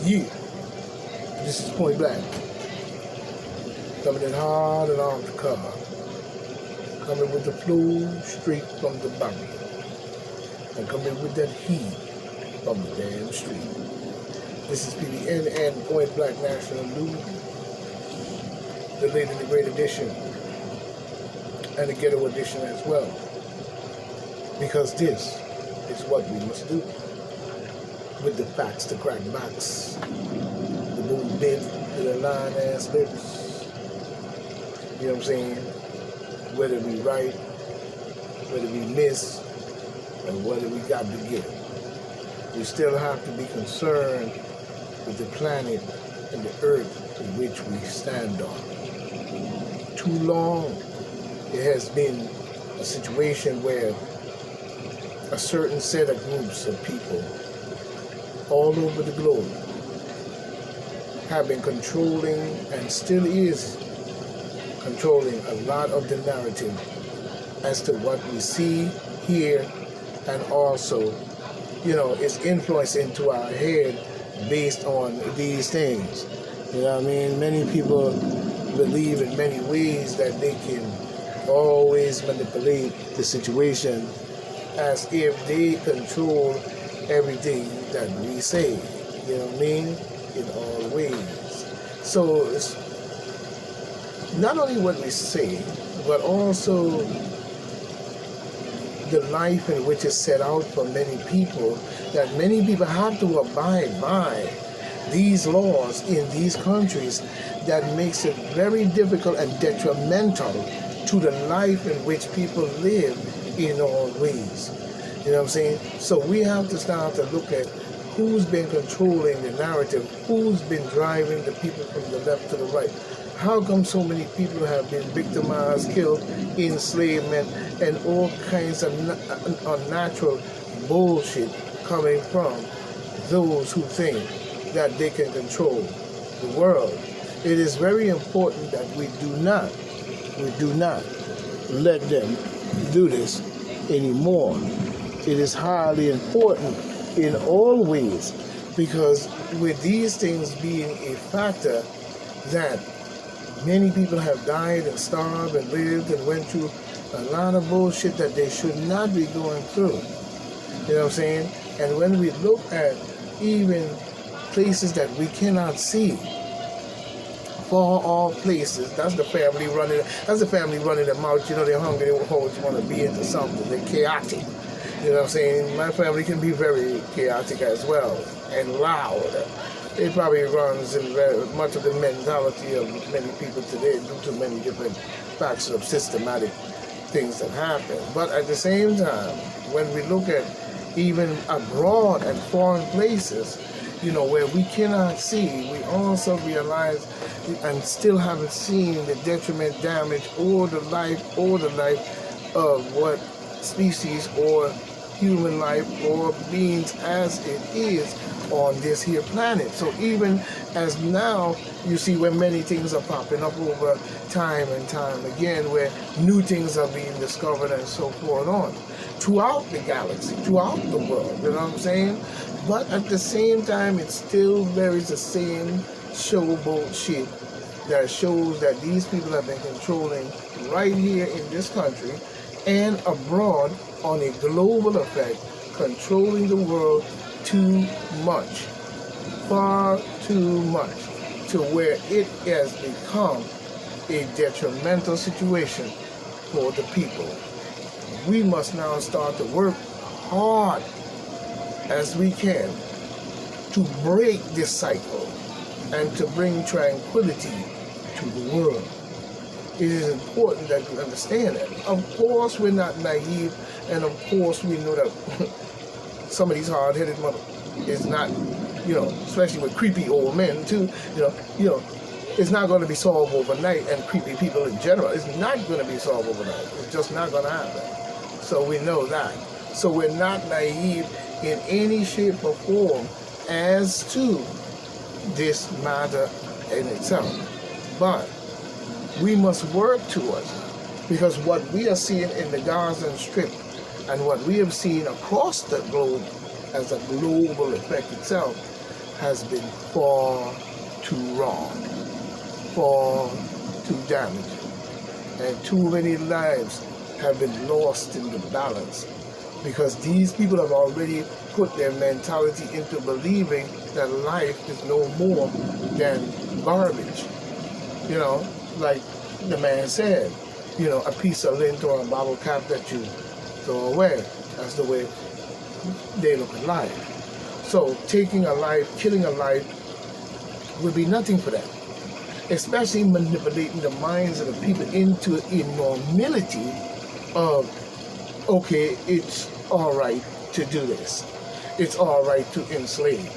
Yeah, this is Point Black. Coming in hard and off the car. Coming with the flow straight from the barrel. And coming with that heat from the damn street. This is PBN and Point Black National News. The late and the great edition. And the ghetto edition as well. Because this is what we must do. With the facts to crack backs. The boom bit to the line ass lips. You know what I'm saying? Whether we right, whether we miss, and whether we got to give. We still have to be concerned with the planet and the earth in which we stand on. Too long it has been a situation where a certain set of groups of people all over the globe have been controlling and still is controlling a lot of the narrative as to what we see, hear, and also, it's influence into our head based on these things. You know what I mean? Many people believe in many ways that they can always manipulate the situation as if they control everything that we say. You know what I mean? In all ways. So it's not only what we say, but also the life in which is set out for many people, that many people have to abide by these laws in these countries that makes it very difficult and detrimental to the life in which people live in all ways. You know what I'm saying? So we have to start to look at who's been controlling the narrative, who's been driving the people from the left to the right. How come so many people have been victimized, killed, enslavement, and all kinds of unnatural bullshit coming from those who think that they can control the world? It is very important that we do not let them do this anymore. It is highly important in all ways, because with these things being a factor that many people have died and starved and lived and went through a lot of bullshit that they should not be going through. You know what I'm saying? And when we look at even places that we cannot see, far off places, that's the family running them out. They're hungry, they always want to be into something. They're chaotic. You know what I'm saying? My family can be very chaotic as well and loud. It probably runs in very much of the mentality of many people today due to many different facts of systematic things that happen. But at the same time, when we look at even abroad and foreign places, where we cannot see, we also realize and still haven't seen the detriment, damage, or the life of what species or human life or beings as it is on this here planet. So even as now, you see where many things are popping up over time and time again, where new things are being discovered and so forth on throughout the galaxy, throughout the world, you know what I'm saying? But at the same time, it still varies the same showboat shit that shows that these people have been controlling right here in this country and abroad on a global effect, controlling the world too much, far too much, to where it has become a detrimental situation for the people. We must now start to work hard as we can to break this cycle and to bring tranquility to the world. It is important that you understand that. Of course, we're not naive, and of course, we know that some of these hard-headed mother is not, especially with creepy old men too, it's not going to be solved overnight, and creepy people in general, it's not going to be solved overnight. It's just not going to happen. So we know that. So we're not naive in any shape or form as to this matter in itself. But we must work towards it, because what we are seeing in the Gaza Strip and what we have seen across the globe as a global effect itself has been far too wrong, far too damaging, and too many lives have been lost in the balance because these people have already put their mentality into believing that life is no more than garbage. You know, like the man said, you know, a piece of lint or a bottle cap that you throw away. That's the way they look at life. So taking a life, killing a life would be nothing for them, especially manipulating the minds of the people into enormity of, okay, it's all right to do this. It's all right to enslave.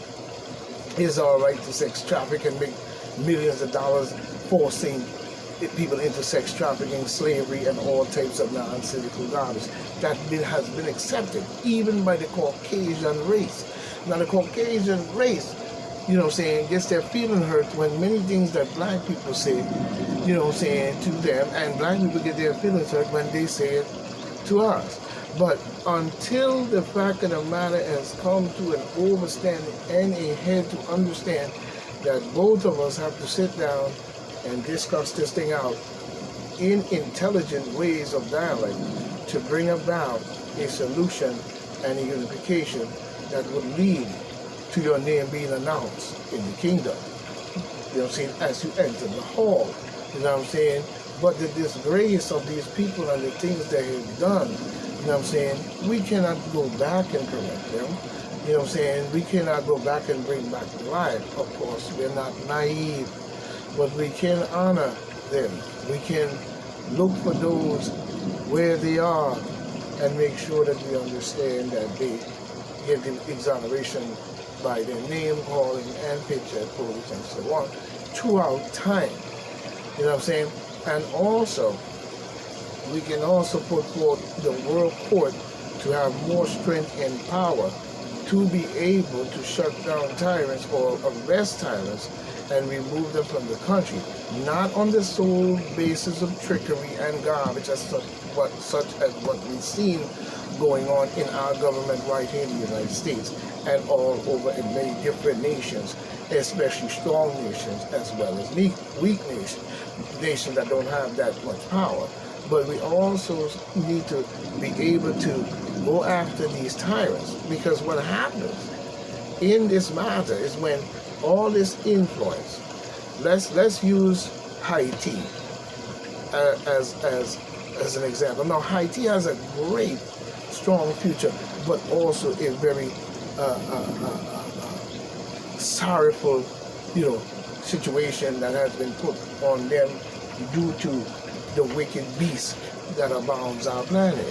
It's all right to sex traffic and make millions of dollars forcing people into sex trafficking, slavery, and all types of nonsensical garbage. That has been accepted even by the Caucasian race. Now the Caucasian race, you know what I'm saying, gets their feeling hurt when many things that black people say, you know what I'm saying, to them, and black people get their feelings hurt when they say it to us. But until the fact of the matter has come to an understanding and a head to understand that both of us have to sit down and discuss this thing out in intelligent ways of dialogue to bring about a solution and a unification that would lead to your name being announced in the kingdom. You know what I'm saying? As you enter the hall. You know what I'm saying? But the disgrace of these people and the things they have done, you know what I'm saying? We cannot go back and correct them. You know what I'm saying? We cannot go back and bring back to life. Of course, we're not naive. But we can honor them. We can look for those where they are and make sure that we understand that they get the exoneration by their name, calling, and picture, police, and so on throughout time. You know what I'm saying? And also, we can also put forth the world court to have more strength and power to be able to shut down tyrants or arrest tyrants and remove them from the country, not on the sole basis of trickery and garbage as such as what we've seen going on in our government right here in the United States and all over in many different nations, especially strong nations as well as weak nations that don't have that much power. But we also need to be able to go after these tyrants, because what happens in this matter is when all this influence, let's use Haiti as an example. Now Haiti has a great strong future, but also a very sorrowful, situation that has been put on them due to the wicked beast that abounds our planet.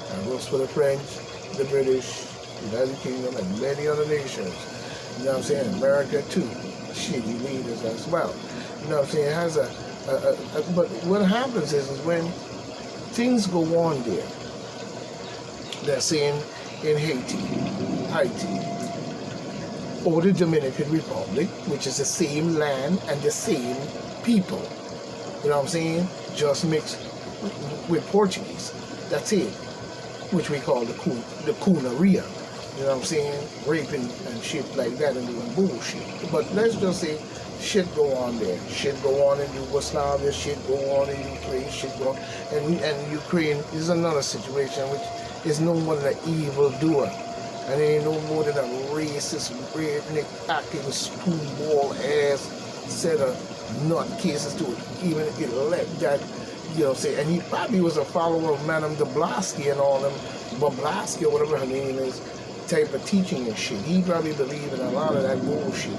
And goes for the French, the British, United Kingdom, and many other nations. You know what I'm saying? America too. Shitty leaders as well. You know what I'm saying? It has but what happens is when things go on there, they're saying in Haiti, or the Dominican Republic, which is the same land and the same people. You know what I'm saying? Just mixed with Portuguese. That's it. Which we call the cooneria. You know what I'm saying? Raping and shit like that and doing bullshit. But let's just say shit go on there. Shit go on in Yugoslavia. Shit go on in Ukraine. Shit go on. And Ukraine is another situation which is no more than an evil doer. And ain't no more than a racist, redneck, acting, spoonball ass set of nutcases to it. Even elect that, say, and he probably was a follower of Madame de Blasky and all them, Boblasky or whatever her name is, type of teaching and shit. He probably believed in a lot of that bullshit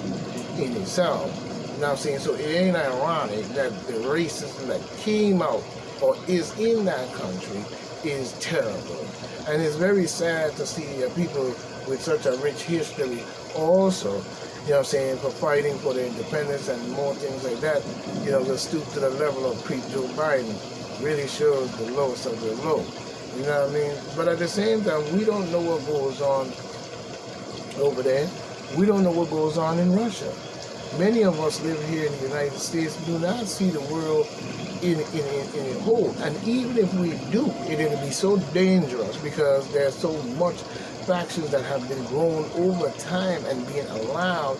in himself. You know what I'm saying? So it ain't ironic that the racism that came out or is in that country is terrible. And it's very sad to see people with such a rich history also, for fighting for their independence and more things like that, to stoop to the level of pre-Joe Biden really shows the lowest of the low. You know what I mean? But at the same time, we don't know what goes on over there. We don't know what goes on in Russia. Many of us live here in the United States, do not see the world in a whole. And even if we do, it'll be so dangerous because there's so much factions that have been grown over time and being allowed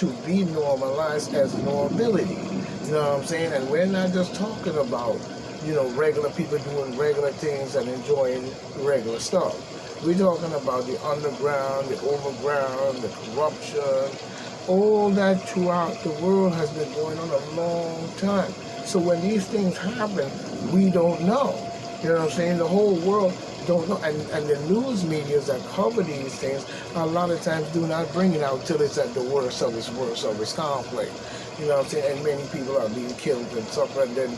to be normalized as normality. You know what I'm saying? And we're not just talking about, regular people doing regular things and enjoying regular stuff. We're talking about the underground, the overground, the corruption, all that throughout the world has been going on a long time. So when these things happen, we don't know. You know what I'm saying? The whole world don't know. And the news medias that cover these things a lot of times do not bring it out till it's at the worst of its conflict. You know what I'm saying? And many people are being killed and stuff. And then,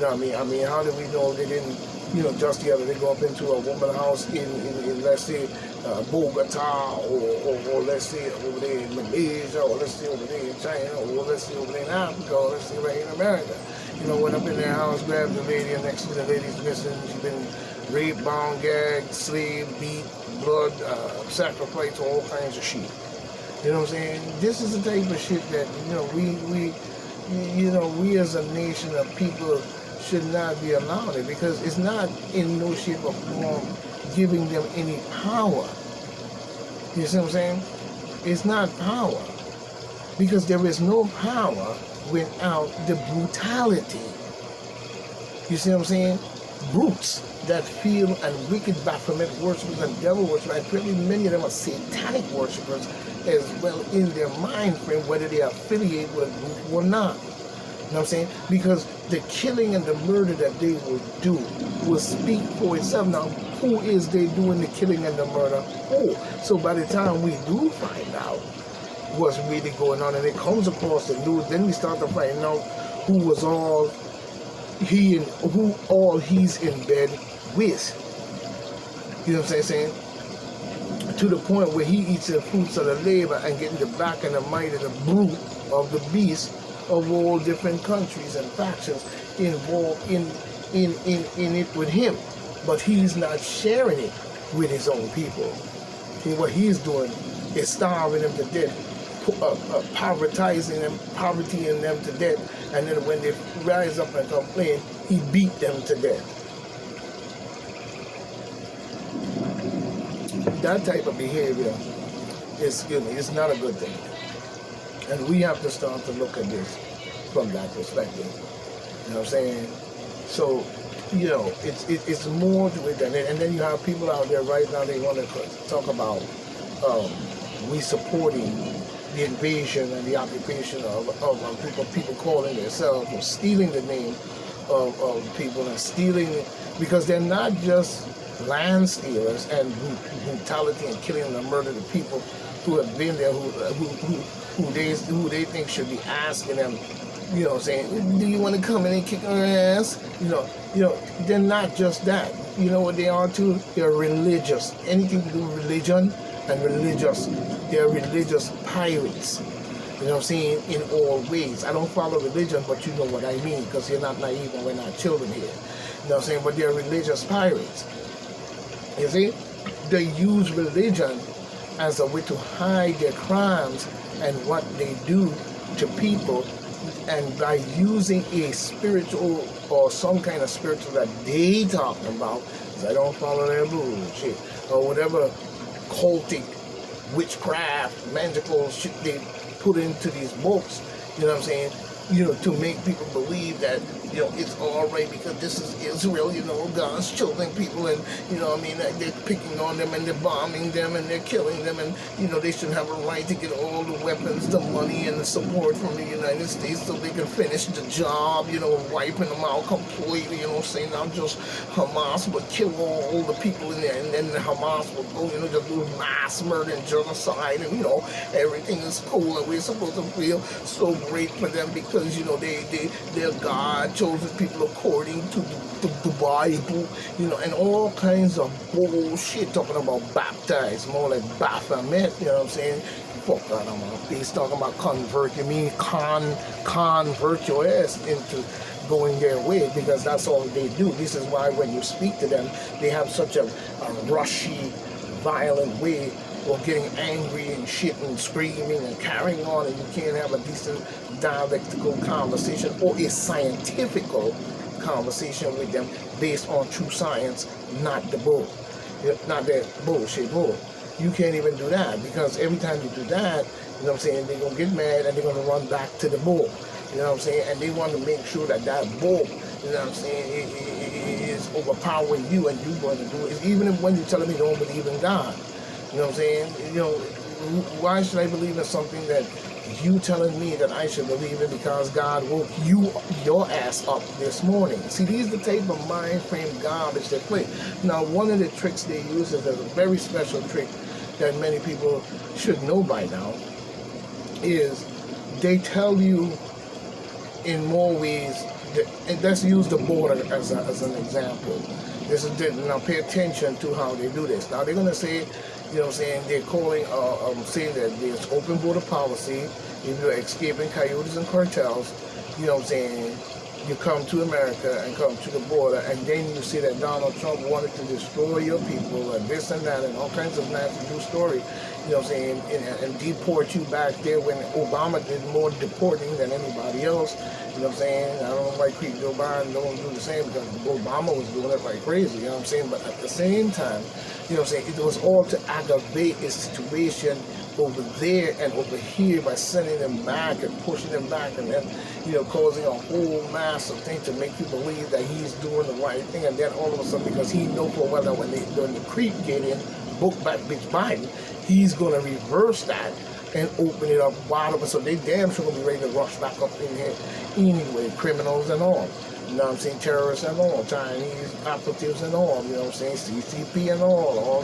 I mean, how do we know they didn't, just the other day go up into a woman's house in let's say, Bogota, or let's say over there in Malaysia, or let's say over there in China, or let's say over there in Africa, or let's say right in America. Went up in their house, grabbed the lady, and next to the lady's missing. She's been raped, bound, gagged, slaved, beat, blood, sacrificed, all kinds of shit. You know what I'm saying? This is the type of shit that, we as a nation of people should not be allowed it, because it's not in no shape or form giving them any power. You see what I'm saying? It's not power, because there is no power without the brutality. You see what I'm saying? Brutes that feel, and wicked Baphomet worshippers and devil worshippers, and probably many of them are satanic worshippers as well in their mind frame, whether they are affiliated with a group or not. You know what I'm saying? Because the killing and the murder that they will do will speak for itself. Now, who is they doing the killing and the murder for? So by the time we do find out what's really going on and it comes across the news, then we start to find out who was all who all he's in bed with. You know what I'm saying? To the point where he eats the fruits of the labor and getting the back and the might of the brute of the beast of all different countries and factions involved in it with him. But he's not sharing it with his own people. See, what he's doing is starving them to death, povertying them to death, and then when they rise up and complain, he beat them to death. That type of behavior is not a good thing. And we have to start to look at this from that perspective. You know what I'm saying? So, it's more to it than it. And then you have people out there right now, they want to talk about we supporting the invasion and the occupation of people calling themselves or stealing the name of people and stealing, because they're not just land stealers and brutality and killing and murder the people who have been there, who they think should be asking them, saying, do you want to come in and kick our ass? They're not just that. You know what they are too? They're religious. Anything to do with religion and religious. They're religious pirates. You know what I'm saying? In all ways. I don't follow religion, but you know what I mean, because you're not naive and we're not children here. You know what I'm saying? But they're religious pirates. You see? They use religion as a way to hide their crimes and what they do to people, and by using a spiritual or some kind of spiritual that they talking about, because I don't follow their bullshit, or whatever cultic witchcraft, magical shit they put into these books, you know what I'm saying, to make people believe that, it's all right because this is Israel, God's children people, and, they're picking on them and they're bombing them and they're killing them, and, they should have a right to get all the weapons, the money, and the support from the United States so they can finish the job, wiping them out completely, saying not just Hamas, but kill all the people in there, and then the Hamas will go, just do mass murder and genocide, and, everything is cool, and we're supposed to feel so great for them because, they're God chosen people according to the Bible, and all kinds of bullshit talking about baptized, more like Baphomet, you know what I'm saying? Fuck out of my face, talking about convert. You mean convert your ass into going their way, because that's all they do. This is why when you speak to them, they have such a rushy, violent way of getting angry and shit and screaming and carrying on, and you can't have a decent dialectical conversation or a scientific conversation with them based on true science, not the bullshit bull. You can't even do that, because every time you do that, you know what I'm saying, they're going to get mad and they're going to run back to the bull. You know what I'm saying? And they want to make sure that that bull, you know what I'm saying, is overpowering you, and you're going to do it. Even when you're telling me you don't believe in God. You know what I'm saying? Why should I believe in something that you telling me that I should believe in because God woke your ass up this morning? See, these are the type of mind frame garbage they play. Now, one of the tricks they use is a very special trick that many people should know by now, is they tell you in more ways, and let's use the border as an example. Now pay attention to how they do this. Now they're going to say, you know what I'm saying, they're calling, saying that there's open border policy. If you're escaping coyotes and cartels, you know what I'm saying, you come to America and come to the border, and then you see that Donald Trump wanted to destroy your people and this and that and all kinds of nasty news story, you know what I'm saying, and deport you back there, when Obama did more deporting than anybody else. You know what I'm saying? I don't know why Joe Biden don't do the same, because Obama was doing it like crazy, you know what I'm saying? But at the same time, you know what I'm saying, it was all to aggravate a situation over there and over here by sending them back and pushing them back, and then, you know, causing a whole mass of things to make you believe that he's doing the right thing. And then all of a sudden, because he knows for well that when the creep get in, book back bitch Biden, he's going to reverse that and open it up wide open. So they damn sure going to be ready to rush back up in here anyway, criminals and all. You know what I'm saying? Terrorists and all, Chinese operatives and all, you know what I'm saying? CCP and all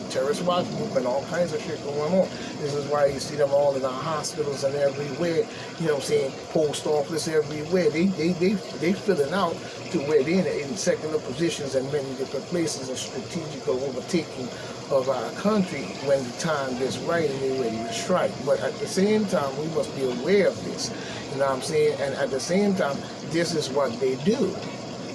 terrorist watch group and all kinds of shit going on. This is why you see them all in our hospitals and everywhere, you know what I'm saying? Post office everywhere. They filling out to where they're in secular positions in many different places, and strategical overtaking of our country when the time gets right and they're ready to strike. But at the same time, we must be aware of this. You know what I'm saying? And at the same time, this is what they do.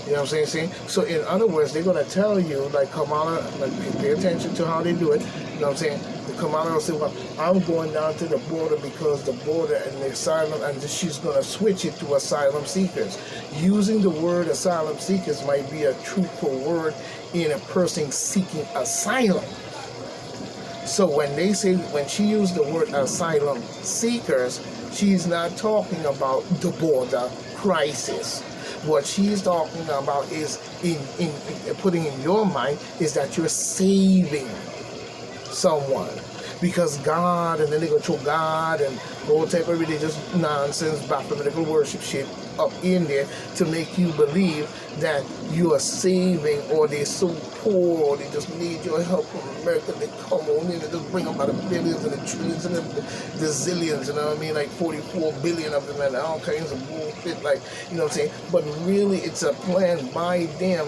You know what I'm saying? So in other words, they're going to tell you, like Kamala, like, pay attention to how they do it. You know what I'm saying? The Kamala will say, well, I'm going down to the border because the border and the asylum, and she's going to switch it to asylum seekers. Using the word asylum seekers might be a truthful word in a person seeking asylum. So when she used the word asylum seekers, she's not talking about the border crisis. What she's talking about is in putting in your mind is that you're saving someone, because God, and then they go throw God and all type of religious nonsense, biblical worship shit up in there to make you believe that you are saving, or they're so poor, or they just need your help from America. They come on in and just bring them by the billions and the trillions and the zillions, you know what I mean, like 44 billion of them and all kinds of bullshit, like, you know what I'm saying? But really, it's a plan by them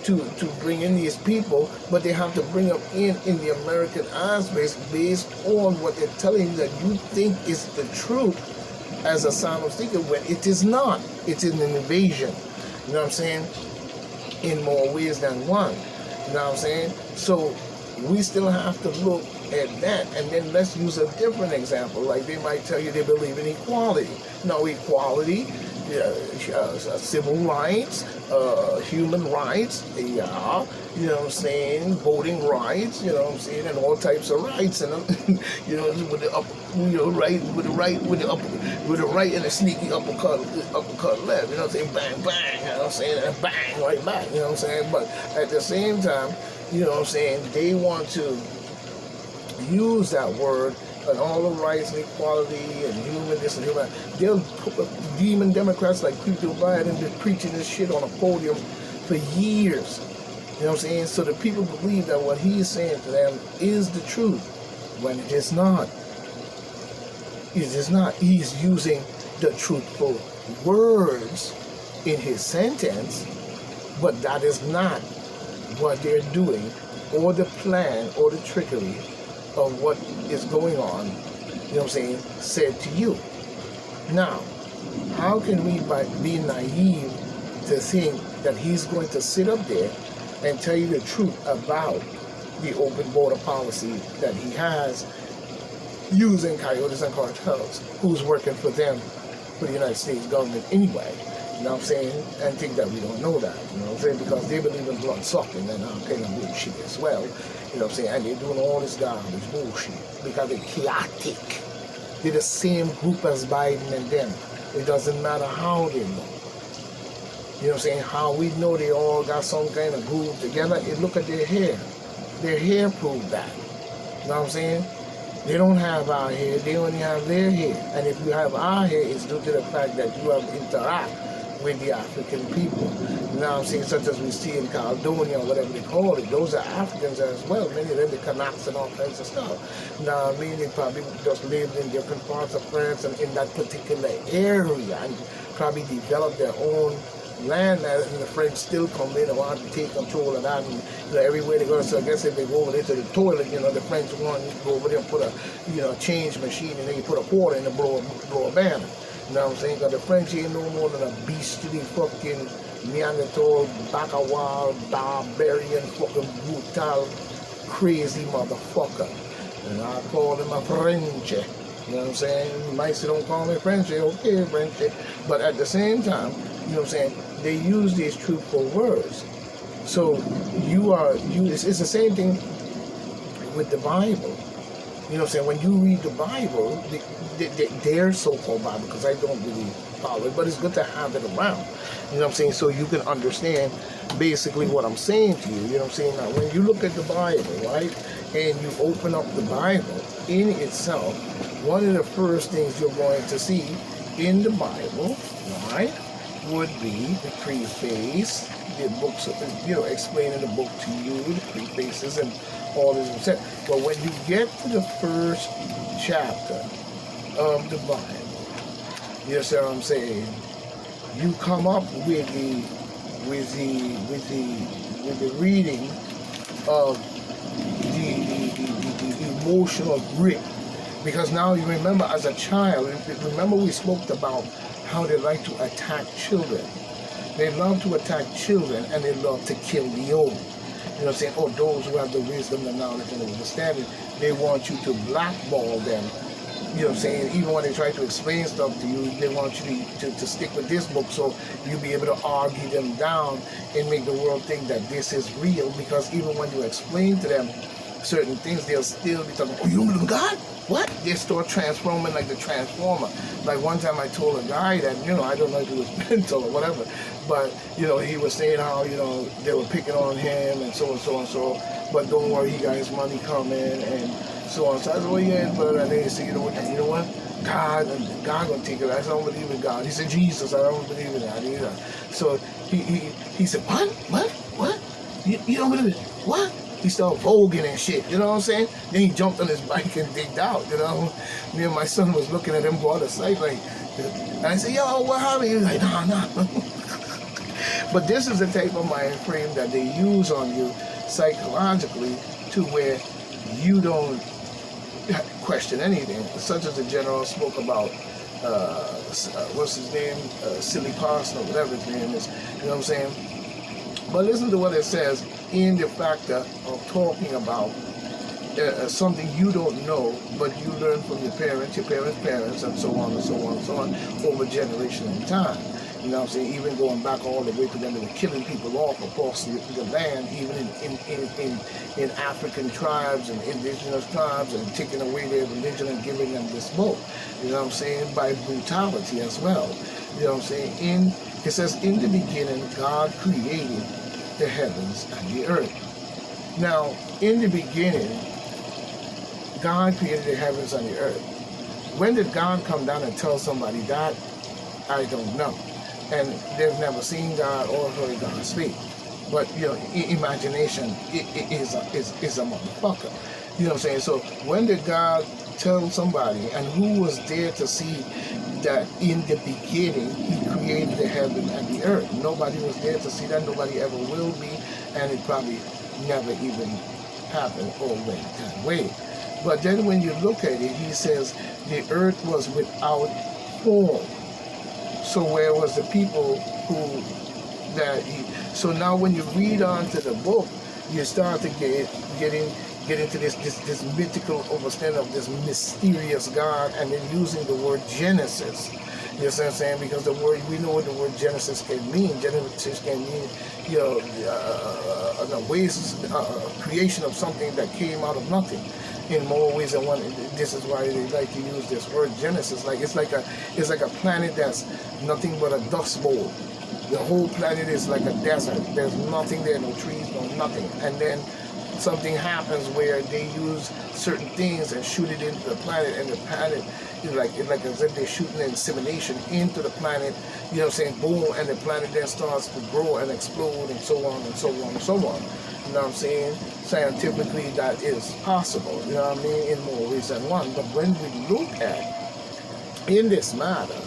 to bring in these people, but they have to bring them in the American aspect based on what they're telling you that you think is the truth as a asylum seeker, when it is not. It's an invasion. You know what I'm saying? In more ways than one. You know what I'm saying? So we still have to look at that, and then let's use a different example. Like they might tell you they believe in equality. No, equality, civil rights, human rights, you know what I'm saying, voting rights, you know what I'm saying, and all types of rights, and you know, with the right and a sneaky uppercut left, you know what I'm saying, bang bang, you know what I'm saying, and bang right back, you know what I'm saying. But at the same time, you know what I'm saying, they want to use that word and all the rights and equality and human this and human. They'll demon Democrats like Joe Biden been preaching this shit on a podium for years. You know what I'm saying? So the people believe that what he's saying to them is the truth, when it is not. It is not. He's using the truthful words in his sentence, but that is not what they're doing, or the plan, or the trickery of what is going on, you know what I'm saying, said to you. Now, how can we be naive to think that he's going to sit up there and tell you the truth about the open border policy that he has, using coyotes and cartels, who's working for them, for the United States government anyway? You know what I'm saying? And think that we don't know that. You know what I'm saying? Because they believe in blood sucking and all kind of bullshit as well. You know what I'm saying? And they're doing all this garbage bullshit because they're chaotic. They're the same group as Biden and them. It doesn't matter how they know. You know what I'm saying? How we know they all got some kind of groove together. And look at their hair. Their hair proved that. You know what I'm saying? They don't have our hair. They only have their hair. And if you have our hair, it's due to the fact that you have interact with the African people. You know what I'm saying? Such as we see in Caledonia, whatever they call it. Those are Africans as well. Many of them, the Kanaks and all kinds of stuff. You know what I mean? They probably just lived in different parts of France and in that particular area and probably developed their own land, and the French still come in and want to take control of that, and you know, everywhere they go. So I guess if they go over there to the toilet, you know, the French want to go over there and put a, you know, change machine, and then you put a quarter in and blow a banner. You know what I'm saying? Because the French ain't no more than a beastly fucking Neanderthal, Bacawal, barbarian, fucking brutal, crazy motherfucker. And I call him a French. You know what I'm saying? You might say don't call me French, okay, French. But at the same time, you know what I'm saying, they use these truthful words. So it's the same thing with the Bible. You know what I'm saying? When you read the Bible, their so-called Bible, because I don't really follow it, but it's good to have it around. You know what I'm saying? So you can understand basically what I'm saying to you. You know what I'm saying? Now, when you look at the Bible, right, and you open up the Bible in itself, one of the first things you're going to see in the Bible, right, would be the preface, the books, you know, explaining the book to you, the prefaces and all this. But when you get to the first chapter of the Bible, you see what I'm saying? You come up with the reading of the emotional grip, because now you remember as a child. Remember we spoke about how they like to attack children. They love to attack children and they love to kill the old. You know what I'm saying? Oh, those who have the wisdom, the knowledge, and the understanding, they want you to blackball them. You know what I'm saying? Even when they try to explain stuff to you, they want you to stick with this book so you'll be able to argue them down and make the world think that this is real, because even when you explain to them certain things, they'll still be talking, oh, you don't believe in God? What? They start transforming like the Transformer. Like one time I told a guy that, you know, I don't know if he was mental or whatever, but, you know, he was saying how, you know, they were picking on him and so and so and so, but don't worry, he got his money coming and so on. So I said, well, yeah, but and then he said, you know what? God gonna take it. I said, I don't believe in God. He said, Jesus, I don't believe in that either. So he said, what? You don't believe it? What? He started voguing and shit, you know what I'm saying? Then he jumped on his bike and digged out, you know? Me and my son was looking at him go out of sight, like, and I said, yo, what happened? He was like, nah. But this is the type of mind frame that they use on you psychologically to where you don't question anything, such as the general spoke about, what's his name? Silly Carson or whatever his name is, you know what I'm saying? But listen to what it says in the factor of talking about something you don't know, but you learn from your parents' parents, and so on and so on and so on, over generations in time. You know what I'm saying? Even going back all the way to when they were killing people off across the land, even in African tribes and indigenous tribes, and taking away their religion and giving them this book. You know what I'm saying? By brutality as well. You know what I'm saying? It says, in the beginning, God created the heavens and the earth. Now, in the beginning, God created the heavens and the earth. When did God come down and tell somebody that? I don't know. And they've never seen God or heard God speak. But, you know, imagination is a motherfucker. You know what I'm saying? So when did God tell somebody, and who was there to see that in the beginning he created the heaven and the earth? Nobody was there to see that. Nobody ever will be, and it probably never even happened or went that way. But then when you look at it, he says the earth was without form. So where was the people who that he? So now when you read on to the book, you start to get into this mythical understanding of this mysterious God, and then using the word Genesis. You know what I'm saying? Because the word, we know what the word Genesis can mean. Genesis can mean, you know, creation of something that came out of nothing. In more ways than one. This is why they like to use this word Genesis. Like it's like a planet that's nothing but a dust bowl. The whole planet is like a desert. There's nothing there, no trees, no nothing. And then something happens where they use certain things and shoot it into the planet, and the planet is like as if they're shooting insemination into the planet. You know what I'm saying? Boom, and the planet then starts to grow and explode, and so on and so on and so on. You know what I'm saying? Scientifically, that is possible. You know what I mean? In more ways than one. But when we look at in this matter,